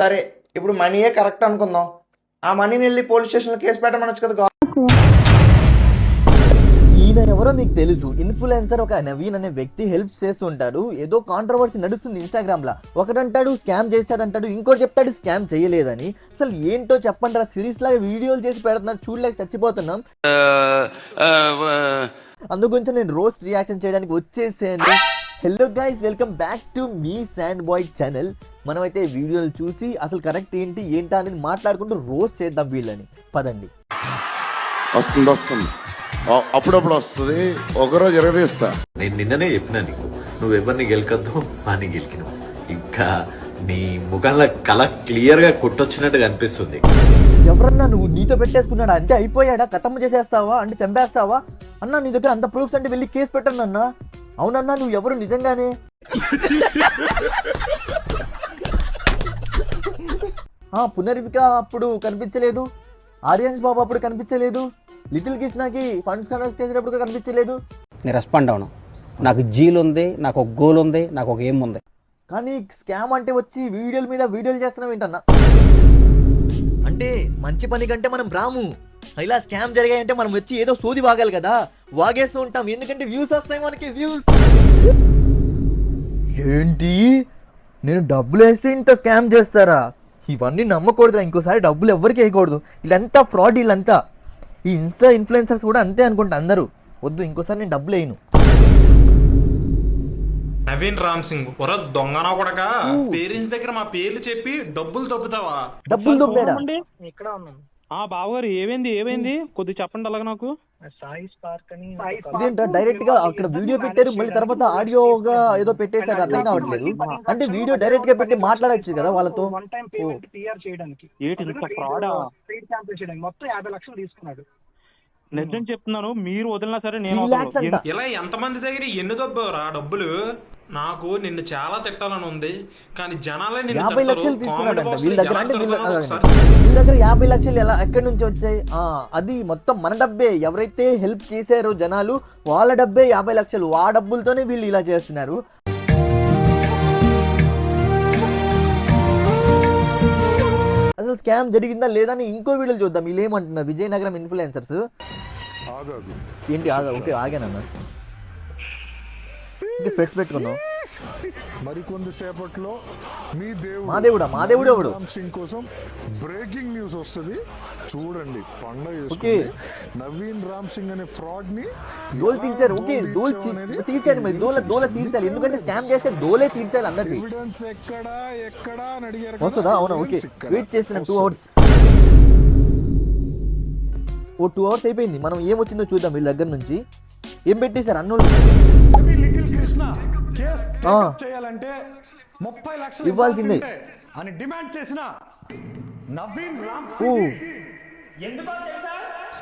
సరే ఇప్పుడు మనీయే కరెక్ట్ అనుకుందాం. ఆ మనీని వెళ్ళి పోలీస్ స్టేషన్లో కేసు పెట్టమనొచ్చు కదా. ఈయన ఎవరో మీకు తెలుసు, ఇన్ఫ్లుయెన్సర్ ఒక నవీన్ అనే వ్యక్తి హెల్ప్ చేస్తుంటాడు. ఏదో కాంట్రవర్సీ నడుస్తుంది ఇన్స్టాగ్రామ్ లో. ఒకటంటాడు స్కామ్ చేస్తాడంటాడు, ఇంకోటి చెప్తాడు స్కామ్ చేయలేదని. అసలు ఏంటో చెప్పండి రా, సిరీస్ లాగా వీడియోలు చేసి పెడుతున్నాడు, చూడలేక చచ్చిపోతున్నాం. అందుగురించి నేను రోస్ట్ రియాక్షన్ చేయడానికి వచ్చేసాను. Hello guys, welcome back to మీ శాండ్ బాయ్ ఛానల్. మనమైతే వీడియోలు చూసి అసలు కరెక్ట్ ఏంటా అనేది మాట్లాడుకుంటూ రోస్ట్ చేద్దాం వీళ్ళని. పదండి. వస్తుంది అప్పుడప్పుడు వస్తుంది, ఒకరోజు ఎరవేస్తా. నేను నిన్ననే చెప్పినా నీకు, నువ్వు ఎవరిని గెలకద్దు అని గెలికినావు. ఇంకా నీ ముఖంలో కళ క్లియర్ గా కొట్టొచ్చినట్టుగా అనిపిస్తుంది. ఎవరన్నా నువ్వు నీతో పెట్టేసుకున్నాడా అంటే అయిపోయాడా, ఖతమ్ చేసేస్తావా అంటే చంపేస్తావా అన్నా? నీ దగ్గర అంత ప్రూఫ్స్ అంటే వెళ్ళి కేసు పెట్టండి అన్నా. అవునన్నా, నువ్వు ఎవరు నిజంగానే? పునర్విక అప్పుడు కనిపించలేదు, ఆర్యన్స్ బాబు అప్పుడు కనిపించలేదు, లిటిల్ కృష్ణకి ఫండ్స్ కనెక్ట్ చేసేటప్పుడు కనిపించలేదు. నేను రెస్పాండ్ అవును, నాకు జీల్ ఉంది, నాకు ఒక గోల్ ఉంది, నాకు ఒక ఎయిమ్ ఉంది. కానీ స్కామ్ అంటే వచ్చి వీడియోల మీద వీడియోలు చేస్తున్నాం ఏంటన్నా? అంటే మంచి పని కంటే మనం రాము. ఇలా స్కామ్ జరిగాయంటే మనం వచ్చి ఏదో సోది వాగాలి కదా, వాగేస్తూ ఉంటాం. ఎందుకంటే వ్యూస్ వస్తాయి మనకి, వ్యూస్. ఏంటి, నేను డబ్బులు వేస్తే ఇంత స్కామ్ చేస్తారా? ఇవన్నీ నమ్మకూడదురా, ఇంకోసారి డబ్బులు ఎవరికి వేయకూడదు. వీళ్ళంతా ఫ్రాడ్, వీళ్ళంతా. ఈ ఇన్ఫ్లుయెన్సర్స్ కూడా అంతే అనుకుంటా అందరూ. వద్దు, ఇంకోసారి నేను డబ్బులు వేయను. నవీన్ రామ్ సింగ్ ఒర దొంగనా కొడక, పేరెంట్స్ దగ్గర మా పేర్లు చెప్పి డబ్బులు దొబ్బుతావా? డబ్బులు దొబ్బేడా? ఇక్కడ ఉన్నాం. బావగారు ఏమైంది కొద్దిగా చెప్పండి. అలాగే నాకు సాయి స్పార్క్ అని ఇదేంటో డైరెక్ట్ గా అక్కడ వీడియో పెట్టారు, మళ్ళీ తర్వాత ఆడియోగా ఏదో పెట్టేశారు, అర్థం కావట్లేదు. అంటే వీడియో డైరెక్ట్ గా పెట్టి మాట్లాడచ్చు కదా వాళ్ళతో. వన్ టైం పేమెంట్ పిఆర్ చేయడానికి, ఫ్రీడ్ క్యాంపెయిన్ చేయడానికి మొత్తం 50 లక్షలు తీసుకున్నాడు. నిజం చెప్తున్నాను, మీరు వదిలినా సరే నేను ఇలా ఎంతమంది దగ్గర ఎన్ని దొబ్బవరా డబ్బులు? నాకు నిన్ను చాలా తిట్టాలని ఉంది, కానీ జనాలే 50 లక్షలు తీసుకున్నాడంట వీళ్ళ దగ్గర. అంటే వీళ్ళ దగ్గర 50 లక్షలు ఎలా ఎక్కడి నుంచి వచ్చాయి? అది మొత్తం మన డబ్బే. ఎవరైతే హెల్ప్ చేశారో జనాలు, వాళ్ళ డబ్బే 50 లక్షలు. ఆ డబ్బులతోనే వీళ్ళు ఇలా చేస్తున్నారు. అసలు స్కామ్ జరిగిందా లేదా అని ఇంకో వీడియోలు చూద్దాం. వీళ్ళు ఏమంటున్నారు, విజయనగరం ఇన్ఫ్లుయెన్సర్స్. ఏంటి ఓకే ఆగానన్నా, ఇంకా స్పెట్స్ పెట్టుకున్నావు. మరికొంది సేపట్లో మీ దేవుడు ఎవడు సింగ్ కోసం బ్రేకింగ్ న్యూస్ వస్తుంది, చూడండి. పండగ నవీన్ రామ్ సింగ్ అనే ఫ్రాడ్ ని డోల్ తీర్చారు. ఓకే, డోల్ తీర్చాలి, మరి డోల తీర్చాలి. ఎందుకంటే స్కామ్ చేస్తే డోలే తీర్చాలి అందరికి. ఎవిడెన్స్ ఎక్కడా అని అడిగారు. వస్తుందా? అవునా, ఓకే. వెయిట్ చేసిన 2 hours. 2 hours అయిపోయింది. మనం ఏమొచ్చిందో చూద్దాం వీళ్ళ దగ్గర నుంచి. ఏం పెట్టేశారు అన్నోళ్ళు? ఇవ్వాల్సిందే అని డిమాండ్ చేసిన నవీన్ రామ్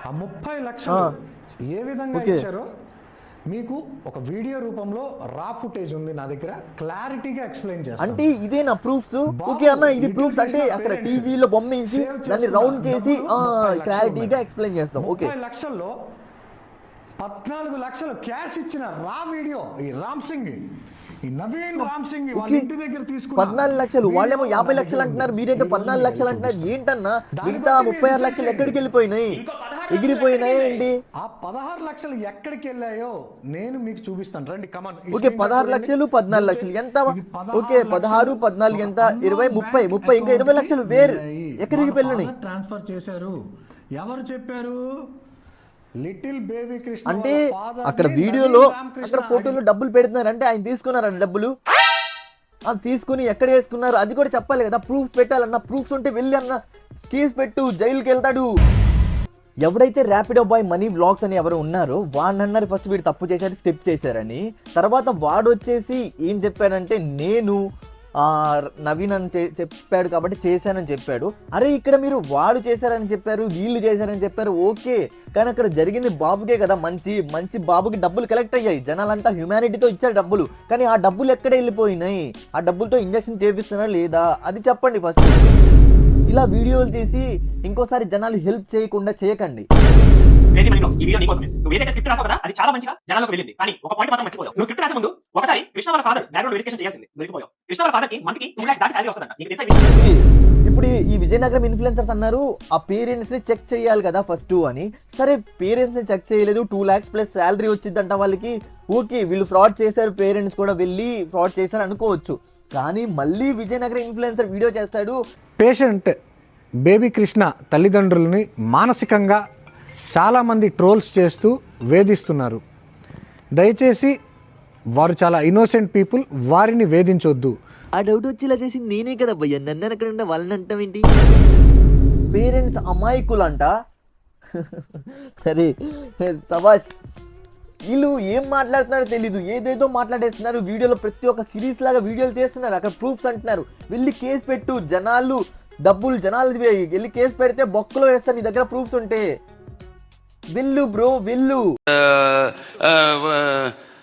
30 లక్షలు ఏ విధంగా ఇచ్చారో మీకు ఒక వీడియో రూపంలో రా ఫుటేజ్ ఉంది నా దగ్గర, క్లారిటీగా ఎక్స్ప్లెయిన్ చేస్తాను. అంటే ఇదే నా ప్రూఫ్స్. ఓకే అన్న, ఇది ప్రూఫ్స్. అంటే అక్కడ టీవీలో బొమ్మ వేసి దాన్ని రౌండ్ చేసి క్లారిటీగా ఎక్స్ప్లెయిన్ చేస్తాం. ఓకే, 30 లక్షల్లో 14 లక్షలు క్యాష్ ఇచ్చిన రా వీడియో ఈ రామ్ సింగ్, ఈ నవీన్ రామ్ సింగ్ వాళ్ళ ఇంటి దగ్గర తీసుకున్న 14 లక్షలు. వాళ్ళేమో 50 లక్షలు అంటున్నారు, మీరేంటో 14 లక్షలు అంటున్నారు. ఏంటన్నా, మిగతా 36 లక్షలు ఎక్కడికి వెళ్ళిపోయినాయి? ఎగిరిపోయినాయి అండి. ఆ 16 లక్షలు ఎక్కడికి వెళ్ళాయో నేను మీకు చూపిస్తాను, రండి కమాన్. ఓకే, 16 లక్షలు 14 లక్షలు ఎంత? ఓకే, 16 14 ఎంత? 20 30 ఇంకా 20 లక్షలు వేరు ఎక్కడికి వెళ్ళినాయి? ట్రాన్స్ఫర్ చేశారు. ఎవరు చెప్పారు? Little baby Krishna. అంటే అక్కడ వీడియోలో అక్కడ ఫోటోలో డబ్బులు పెడుతున్నారు, అంటే ఆయన తీసుకున్నారండి డబ్బులు. తీసుకుని ఎక్కడ వేసుకున్నారు అది కూడా చెప్పాలి కదా, ప్రూఫ్స్ పెట్టాలన్న. ప్రూఫ్స్ ఉంటే వెళ్ళి అన్న కేసు పెట్టు, జైలుకి వెళ్తాడు. ఎవడైతే ర్యాపిడో బాయ్ మనీ వ్లాగ్స్ అని ఎవరు ఉన్నారో వాడిని అన్నారు ఫస్ట్ వీడు తప్పు చేశారు, స్క్రిప్ట్ చేశారని. తర్వాత వాడు వచ్చేసి ఏం చెప్పాడంటే, నేను నవీన్ అని చెప్పాడు కాబట్టి చేశానని చెప్పాడు. అరే ఇక్కడ మీరు వాడు చేశారని చెప్పారు, వీళ్ళు చేశారని చెప్పారు, ఓకే. కానీ అక్కడ జరిగింది బాబుకే కదా. మంచి బాబుకి డబ్బులు కలెక్ట్ అయ్యాయి, జనాలంతా హ్యుమానిటీతో ఇచ్చారు డబ్బులు. కానీ ఆ డబ్బులు ఎక్కడ వెళ్ళిపోయినాయి? ఆ డబ్బులతో ఇంజక్షన్ చేపిస్తున్నారా లేదా అది చెప్పండి ఫస్ట్. ఇలా వీడియోలు తీసి ఇంకోసారి జనాలు హెల్ప్ చేయకుండా చేయకండి. క్రేజీ మనీ బ్లాగ్స్ ఈ వీడియో నీకోసమే. నువ్వు ఏదైతే స్క్రిప్ట్ రాసావు కదా అది చాలా మంచిగా జనాలకు వెళ్ళింది, కానీ ఒక పాయింట్ మాత్రం మర్చిపోయావు. నువ్వు స్క్రిప్ట్ రాసే ముందు ఒకసారి కృష్ణ వాళ్ళ ఫాదర్ బ్యాక్గ్రౌండ్ వెరిఫికేషన్ చేయాల్సింది, దొరికిపోయావు. కృష్ణ వాళ్ళ ఫాదర్ కి మంత్కి 2 lakhs దాటి సాలరీ వస్తుందంట, నీకు తెలుసా? ఇప్పుడు ఈ విజయనగరం ఇన్ఫ్లుయెన్సర్స్ అన్నారు ఆ పేరెంట్స్ ని చెక్ చేయాలి కదా ఫస్ట్ అని. సరే పేరెంట్స్ ని చెక్ చేయలేదు, 2 lakhs ప్లస్ శాలరీ వచ్చిందంట వాళ్ళకి. ఓకే వీళ్ళు ఫ్రాడ్ చేశారు, పేరెంట్స్ కూడా వెళ్ళి ఫ్రాడ్ చేశారు అనుకోవచ్చు. కానీ మళ్ళీ విజయనగరం ఇన్ఫ్లుయెన్సర్ వీడియో చేస్తాడు. పేషెంట్ బేబీ కృష్ణ తల్లిదండ్రులని మానసికంగా చాలామంది ట్రోల్స్ చేస్తూ వేధిస్తున్నారు. దయచేసి వారు చాలా ఇన్నోసెంట్ పీపుల్, వారిని వేధించొద్దు. ఆ డౌట్ వచ్చేలా చేసింది నేనే కదా భయ్య, నన్ను అక్కడ ఉండే వాళ్ళని అంటాం ఏంటి? పేరెంట్స్ అమాయకులంట. సరే సబాష్, వీళ్ళు ఏం మాట్లాడుతున్నారో తెలీదు, ఏదేదో మాట్లాడేస్తున్నారు. వీడియోలో ప్రతి ఒక్క సిరీస్ లాగా వీడియోలు చేస్తున్నారు. అక్కడ ప్రూఫ్స్ అంటున్నారు, వెళ్ళి కేసు పెట్టు, జనాలు వెళ్ళి కేసు పెడితే బొక్కలో వేస్తారు నీ దగ్గర ప్రూఫ్స్ ఉంటే. వెళ్ళు బ్రో వెళ్ళు.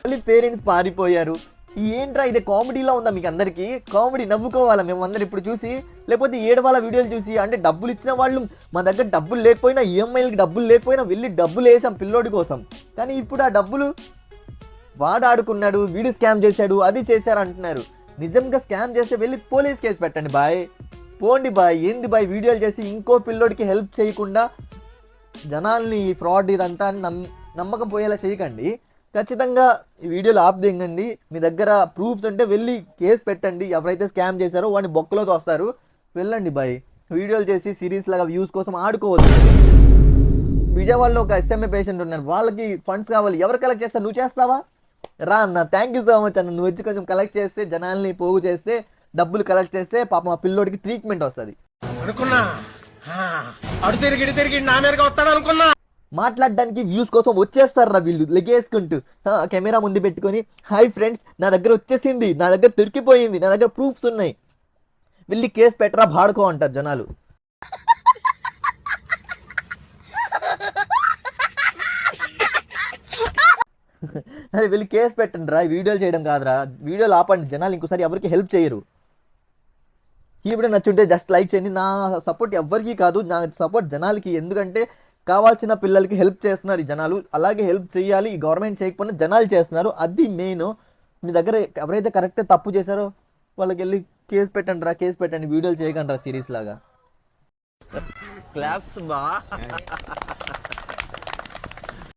మళ్ళీ పేరెంట్స్ పారిపోయారు. ఏంట్రా ఇది కామెడీలా ఉందా మీకు అందరికీ? కామెడీ నవ్వుకోవాలా మేము అందరు ఇప్పుడు చూసి, లేకపోతే ఏడవాళ్ళ వీడియోలు చూసి? అంటే డబ్బులు ఇచ్చిన వాళ్ళు మా దగ్గర డబ్బులు లేకపోయినా, ఈఎంఐలకి డబ్బులు లేకపోయినా వెళ్ళి డబ్బులు వేసాం పిల్లోడి కోసం. కానీ ఇప్పుడు ఆ డబ్బులు వాడు ఆడుకున్నాడు, వీడు స్కామ్ చేశాడు, అది చేశారు అంటున్నారు. నిజంగా స్కామ్ చేస్తే వెళ్ళి పోలీస్ కేసు పెట్టండి బాయ్, పోండి బాయ్. ఏంది బాయ్ వీడియోలు చేసి ఇంకో పిల్లోడికి హెల్ప్ చేయకుండా జనాల్ని ఫ్రాడ్ ఇదంతా నమ్మకం పోయేలా చేయకండి. ఖచ్చితంగా ఈ వీడియోలు ఆపుదేయండి. మీ దగ్గర ప్రూఫ్స్ ఉంటే వెళ్ళి కేసు పెట్టండి. ఎవరైతే స్కామ్ చేశారో వాడిని బొక్కలోకి వస్తారు. వెళ్ళండి బాయ్. వీడియోలు చేసి సిరీస్ లాగా వ్యూస్ కోసం ఆడుకోవద్దు. విజయవాడలో ఒక ఎస్ఎంఏ పేషెంట్ ఉన్నారు, వాళ్ళకి ఫండ్స్ కావాలి. ఎవరు కలెక్ట్ చేస్తారు? నువ్వు చేస్తావా? రా అన్న, థ్యాంక్ యూ సో మచ్ అన్న. నువ్వు వచ్చి కొంచెం కలెక్ట్ చేస్తే, జనాల్ని పోగు చేస్తే, డబ్బులు కలెక్ట్ చేస్తే పాపం ఆ పిల్లోడికి ట్రీట్మెంట్ వస్తుంది అనుకున్నా. మాట్లాడడానికి వ్యూస్ కోసం వచ్చేస్తారా వీళ్ళు లెగేసుకుంటూ కెమెరా ముందు పెట్టుకొని. హాయ్ ఫ్రెండ్స్, నా దగ్గర వచ్చేసింది, నా దగ్గర దొరికిపోయింది, నా దగ్గర ప్రూఫ్స్ ఉన్నాయి, వెళ్ళి కేసు పెట్టరా భాడుకో అంటారు జనాలు. అరే వెళ్ళి కేసు పెట్టండి రా, వీడియోలు చేయడం కాదురా. వీడియోలు ఆపండి, జనాలు ఇంకోసారి ఎవరికి హెల్ప్ చేయరు. ఈ వీడియో నచ్చుంటే జస్ట్ లైక్ చేయండి. నా సపోర్ట్ ఎవరికి కాదు, నా సపోర్ట్ జనాలకి. ఎందుకంటే కావాల్సిన పిల్లలకి హెల్ప్ చేస్తున్నారు ఈ జనాలు, అలాగే హెల్ప్ చేయాలి. ఈ గవర్నమెంట్ చేయకపోయినా జనాలు చేస్తున్నారు, అది మెయిన్. మీ దగ్గర ఎవరైతే కరెక్ట్ తప్పు చేశారో వాళ్ళకి వెళ్ళి కేసు పెట్టండి రా, కేసు పెట్టండి. వీడియోలు చేయకండి రా సిరీస్ లాగా. క్లాప్స్ బా.